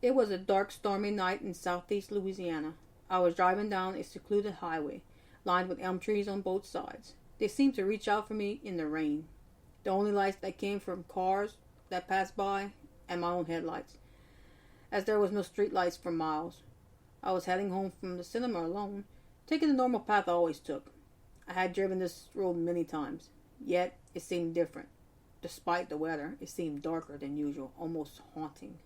It was a dark, stormy night in southeast Louisiana. I was driving down a secluded highway, lined with elm trees on both sides. They seemed to reach out for me in the rain. The only lights that came from cars that passed by and my own headlights, as there was no street lights for miles. I was heading home from the cinema alone, taking the normal path I always took. I had driven this road many times, yet it seemed different. Despite the weather, it seemed darker than usual, almost haunting.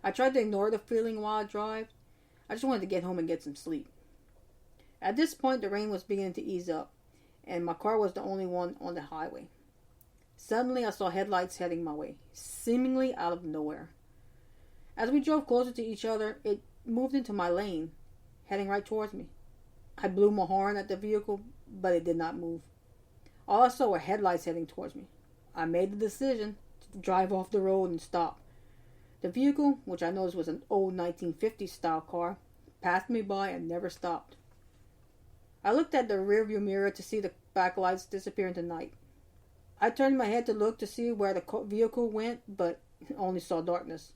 I tried to ignore the feeling while I drove. I just wanted to get home and get some sleep. At this point, the rain was beginning to ease up, and my car was the only one on the highway. Suddenly, I saw headlights heading my way, seemingly out of nowhere. As we drove closer to each other, it moved into my lane, heading right towards me. I blew my horn at the vehicle, but it did not move. All I saw were headlights heading towards me. I made the decision to drive off the road and stop. The vehicle, which I noticed was an old 1950s style car, passed me by and never stopped. I looked at the rearview mirror to see the backlights disappear into night. I turned my head to look to see where the vehicle went, but only saw darkness.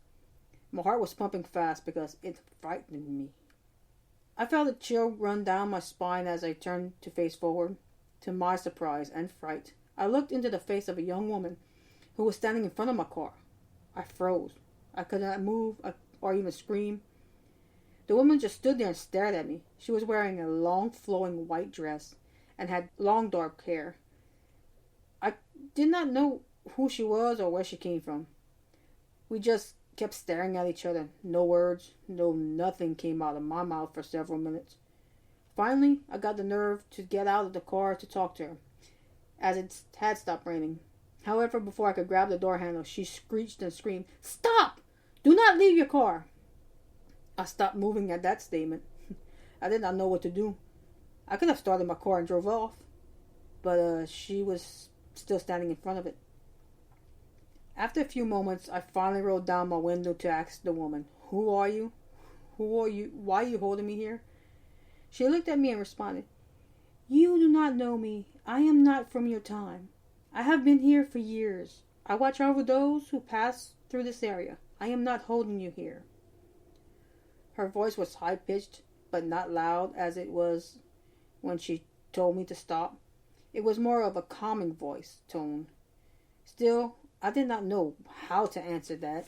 My heart was pumping fast because it frightened me. I felt a chill run down my spine as I turned to face forward. To my surprise and fright, I looked into the face of a young woman who was standing in front of my car. I froze. I could not move or even scream. The woman just stood there and stared at me. She was wearing a long flowing white dress and had long dark hair. I did not know who she was or where she came from. We just kept staring at each other. No words, no nothing came out of my mouth for several minutes. Finally, I got the nerve to get out of the car to talk to her, as it had stopped raining. However, before I could grab the door handle, she screeched and screamed, "Stop! Do not leave your car!" I stopped moving at that statement. I did not know what to do. I could have started my car and drove off, but she was still standing in front of it. After a few moments, I finally rolled down my window to ask the woman, "Who are you? Who are you? Why are you holding me here?" She looked at me and responded, "You do not know me. I am not from your time. I have been here for years. I watch over those who pass through this area. I am not holding you here." Her voice was high-pitched, but not loud as it was when she told me to stop. It was more of a calming voice tone. Still, I did not know how to answer that,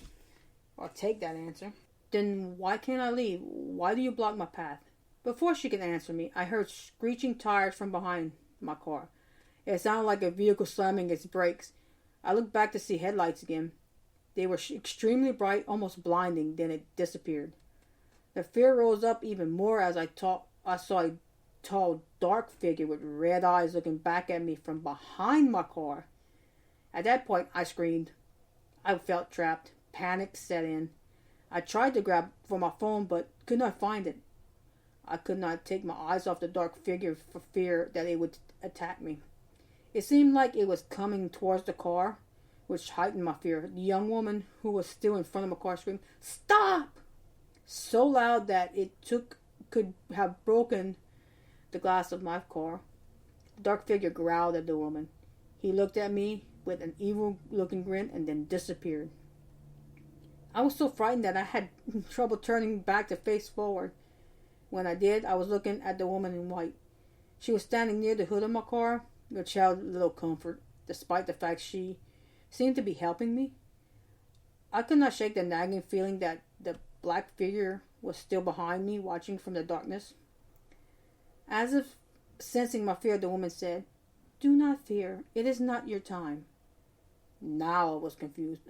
or take that answer. "Then why can't I leave? Why do you block my path?" Before she could answer me, I heard screeching tires from behind my car. It sounded like a vehicle slamming its brakes. I looked back to see headlights again. They were extremely bright, almost blinding, then it disappeared. The fear rose up even more as I saw a tall, dark figure with red eyes looking back at me from behind my car. At that point, I screamed. I felt trapped. Panic set in. I tried to grab for my phone, but could not find it. I could not take my eyes off the dark figure for fear that it would attack me. It seemed like it was coming towards the car, which heightened my fear. The young woman who was still in front of my car screamed, "Stop!" so loud that it could have broken the glass of my car. The dark figure growled at the woman. He looked at me with an evil-looking grin and then disappeared. I was so frightened that I had trouble turning back to face forward. When I did, I was looking at the woman in white. She was standing near the hood of my car, which held little comfort, despite the fact she seemed to be helping me. I could not shake the nagging feeling that the black figure was still behind me, watching from the darkness. As if sensing my fear, the woman said, "Do not fear. It is not your time." Now I was confused.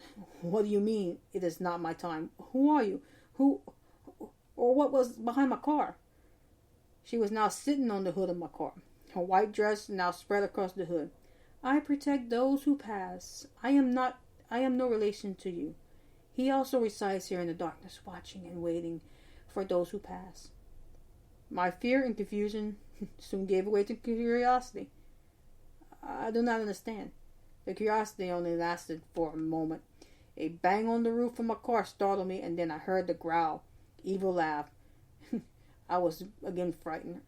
"What do you mean, it is not my time? Who are you? Who or what was behind my car?" She was now sitting on the hood of my car, her white dress now spread across the hood. "I protect those who pass. I am no relation to you. He also resides here in the darkness, watching and waiting for those who pass." My fear and confusion soon gave way to curiosity. I do not understand. The curiosity only lasted for a moment. A bang on the roof of my car startled me, and then I heard the growl, evil laugh. I was again frightened.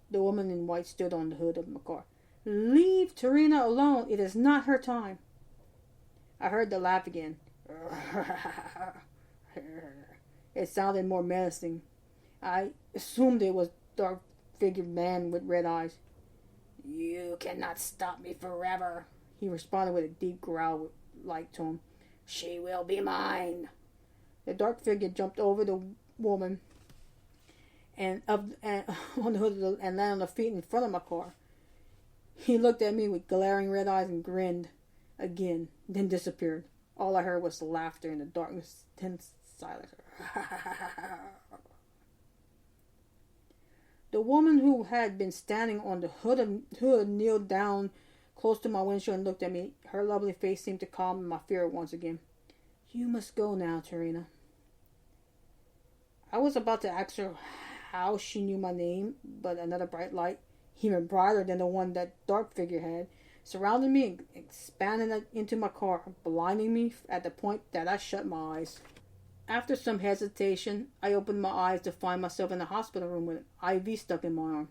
The woman in white stood on the hood of my car. "Leave Tarina alone. It is not her time." I heard the laugh again. It sounded more menacing. I assumed it was dark-figured man with red eyes. You cannot stop me forever, he responded with a deep growl like to him. She will be mine. The dark figure jumped over the woman and up and on the hood and landed on the feet in front of my car. He looked at me with glaring red eyes and grinned again, then disappeared. All I heard was laughter in the darkness, then silence. The woman who had been standing on the hood kneeled down close to my windshield and looked at me. Her lovely face seemed to calm my fear once again. You must go now, Tarina. I was about to ask her how she knew my name, but another bright light, even brighter than the one that dark figure had, surrounded me and expanded into my car, blinding me at the point that I shut my eyes. After some hesitation, I opened my eyes to find myself in the hospital room with an IV stuck in my arm.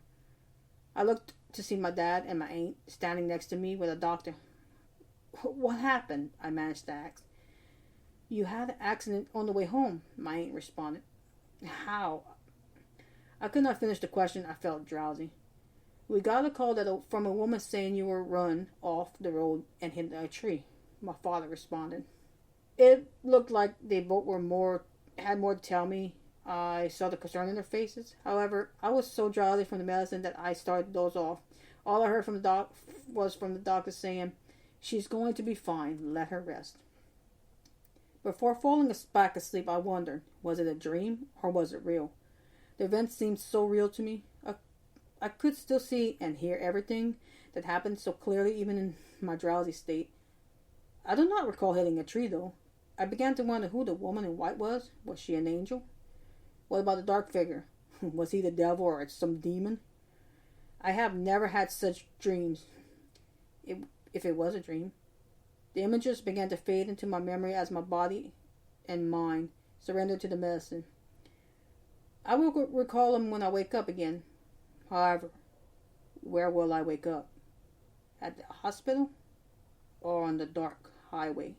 I looked to see my dad and my aunt standing next to me with a doctor. What happened? I managed to ask. You had an accident on the way home, my aunt responded. How? I could not finish the question. I felt drowsy. We got a call from a woman saying you were run off the road and hit a tree, my father responded. It looked like they both had more to tell me. I saw the concern in their faces. However, I was so drowsy from the medicine that I started to doze off. All I heard from the doctor saying, she's going to be fine. Let her rest. Before falling back asleep, I wondered, was it a dream or was it real? The event seemed so real to me. I could still see and hear everything that happened so clearly even in my drowsy state. I do not recall hitting a tree, though. I began to wonder who the woman in white was. Was she an angel? What about the dark figure? Was he the devil or some demon? I have never had such dreams. If it was a dream. The images began to fade into my memory as my body and mind surrendered to the medicine. I will recall them when I wake up again. However, where will I wake up? At the hospital or on the dark highway?